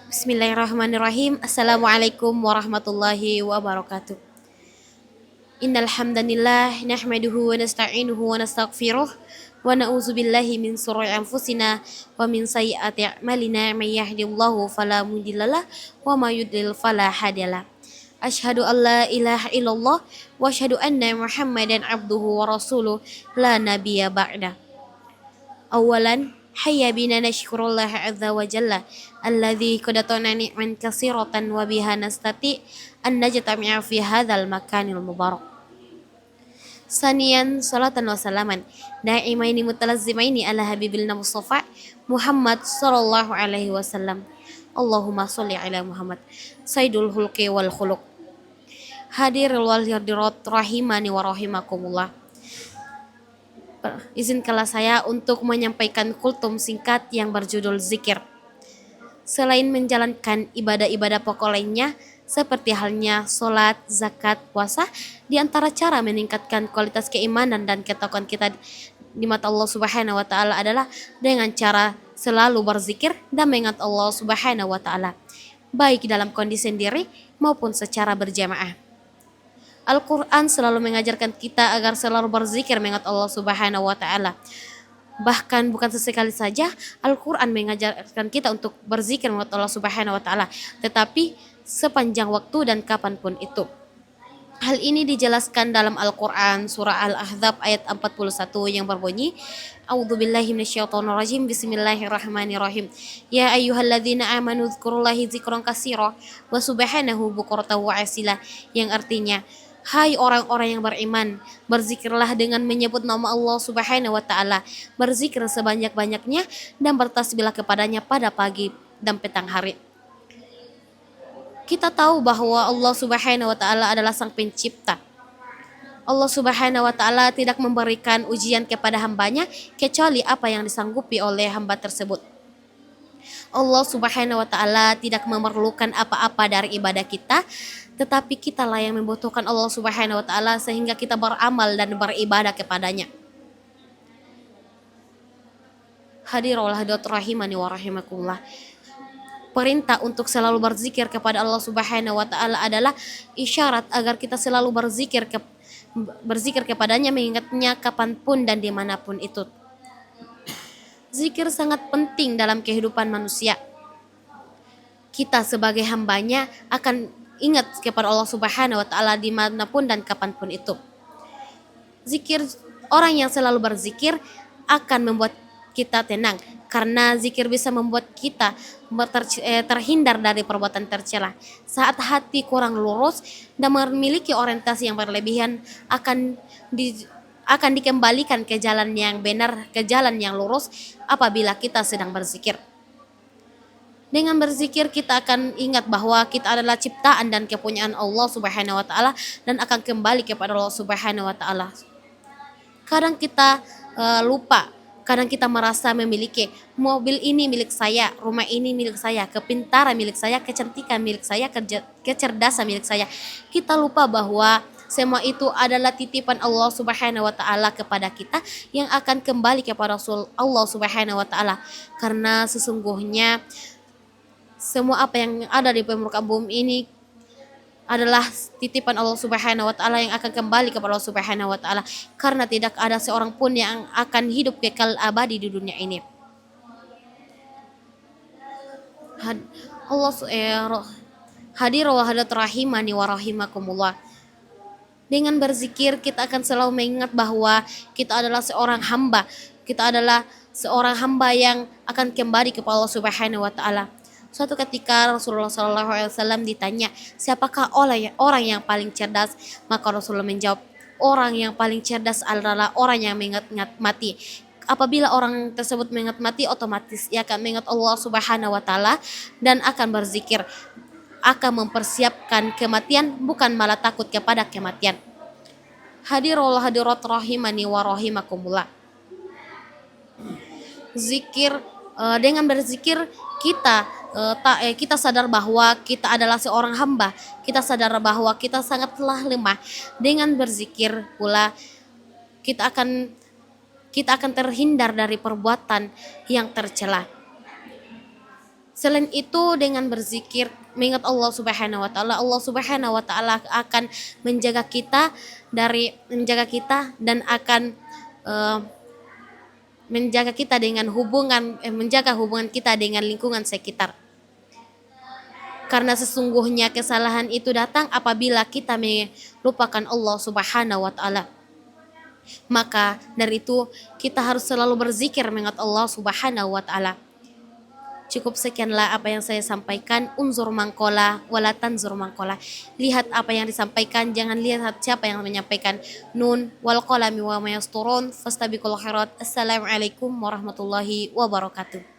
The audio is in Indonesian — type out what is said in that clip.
Bismillahirrahmanirrahim. Assalamualaikum warahmatullahi wabarakatuh. Innal hamdanillah nahmaduhu wa nasta'inuhu wa nastaghfiruh wa na'udzu billahi min shururi anfusina wa min sayyiati a'malina may yahdihillahu fala mudhillalah wa may yudlil fala hadiyalah. Asyhadu an la ilaha illallah wa asyhadu anna Muhammadan abduhu wa rasuluh la nabiyya ba'da. Awalan hayya bina nashkurullah azza wa jalla alladzi qadatana ni'man katsiratan wa biha nastati an najtami'a fi hadzal makanil mubarak. Saniyan salatan wa salaman da'imaini mutalazzimaini ala habibil mustafa Muhammad sallallahu alaihi wasallam. Allahumma sholli ala Muhammad sayyidul hulqi wal khuluq. Hadirul wal hadirat rahimani wa rahimakumullah. Izinkanlah saya untuk menyampaikan kultum singkat yang berjudul zikir. Selain menjalankan ibadah-ibadah pokok lainnya, seperti halnya sholat, zakat, puasa, di antara cara meningkatkan kualitas keimanan dan ketakwaan kita di mata Allah Subhanahu wa taala adalah dengan cara selalu berzikir dan mengingat Allah Subhanahu wa taala, baik dalam kondisi sendiri maupun secara berjamaah. Al-Quran selalu mengajarkan kita agar selalu berzikir mengingat Allah Subhanahu wa taala. Bahkan bukan sesekali saja Al-Quran mengajarkan kita untuk berzikir mengingat Allah Subhanahu wa taala, tetapi sepanjang waktu dan kapanpun itu. Hal ini dijelaskan dalam Al-Quran surah Al-Ahzab ayat 41 yang berbunyi, A'udzubillahi minasyaitonirrajim, Bismillahirrahmanirrahim. Ya ayyuhalladzina amanu dzkurullaha dzikran katsira wa subhanahu bukratan wa asila, yang artinya, hai orang-orang yang beriman, berzikirlah dengan menyebut nama Allah Subhanahu wa taala, berzikir sebanyak-banyaknya dan bertasbihlah kepadanya pada pagi dan petang hari. Kita tahu bahwa Allah Subhanahu wa taala adalah Sang Pencipta. Allah Subhanahu wa taala tidak memberikan ujian kepada hambanya kecuali apa yang disanggupi oleh hamba tersebut. Allah Subhanahu wa taala tidak memerlukan apa-apa dari ibadah kita, tetapi kitalah yang membutuhkan Allah Subhanahu wa taala sehingga kita beramal dan beribadah kepadanya. Hadirul hadirat rahimani wa rahimakumullah. Perintah untuk selalu berzikir kepada Allah Subhanahu wa taala adalah isyarat agar kita selalu berzikir kepadanya, mengingatnya kapanpun dan dimanapun itu. Zikir sangat penting dalam kehidupan manusia. Kita sebagai hambanya akan ingat kepada Allah Subhanahu wa taala dimanapun dan kapanpun itu. Zikir, orang yang selalu berzikir akan membuat kita tenang, karena zikir bisa membuat kita terhindar dari perbuatan tercela. Saat hati kurang lurus dan memiliki orientasi yang berlebihan, akan dikembalikan ke jalan yang benar, ke jalan yang lurus apabila kita sedang berzikir. Dengan berzikir kita akan ingat bahwa kita adalah ciptaan dan kepunyaan Allah Subhanahu wa taala dan akan kembali kepada Allah Subhanahu wa taala. Kadang kita lupa, kadang kita merasa memiliki mobil ini milik saya, rumah ini milik saya, kepintaran milik saya, kecantikan milik saya, kecerdasan milik saya. Kita lupa bahwa semua itu adalah titipan Allah Subhanahu wa taala kepada kita yang akan kembali kepada Allah Subhanahu wa taala. Karena sesungguhnya semua apa yang ada di permukaan bumi ini adalah titipan Allah Subhanahu wa taala yang akan kembali kepada Allah Subhanahu wa taala, karena tidak ada seorang pun yang akan hidup kekal abadi di dunia ini. Hadir wa hadirat rahimani wa rahimakumullah. Dengan berzikir kita akan selalu mengingat bahwa kita adalah seorang hamba. Kita adalah seorang hamba yang akan kembali kepada Allah Subhanahu wa taala. Suatu ketika Rasulullah SAW ditanya, siapakah orang yang paling cerdas? Maka Rasulullah menjawab, orang yang paling cerdas adalah orang yang mengingat mati. Apabila orang tersebut mengingat mati, otomatis ia akan mengingat Allah Subhanahu wa taala dan akan berzikir, akan mempersiapkan kematian, bukan malah takut kepada kematian. Hadirul hadirat rahimani wa rahimakumullah. Zikir, dengan berzikir kita sadar bahwa kita adalah seorang hamba. Kita sadar bahwa kita sangatlah lemah. Dengan berzikir pula kita akan terhindar dari perbuatan yang tercela. Selain itu dengan berzikir, mengingat Allah Subhanahu wa taala, Allah Subhanahu wa taala akan menjaga kita dan akan eh, menjaga hubungan kita dengan lingkungan sekitar. Karena sesungguhnya kesalahan itu datang apabila kita melupakan Allah Subhanahu wa taala. Maka dari itu kita harus selalu berzikir mengingat Allah Subhanahu wa taala. Cukup sekianlah apa yang saya sampaikan. Unzur mangkola walatan zur mangkola. Lihat apa yang disampaikan, jangan lihat siapa yang menyampaikan. Nun wal qalami wa ma yasturun fastabiqul khairat. Assalamualaikum warahmatullahi wabarakatuh.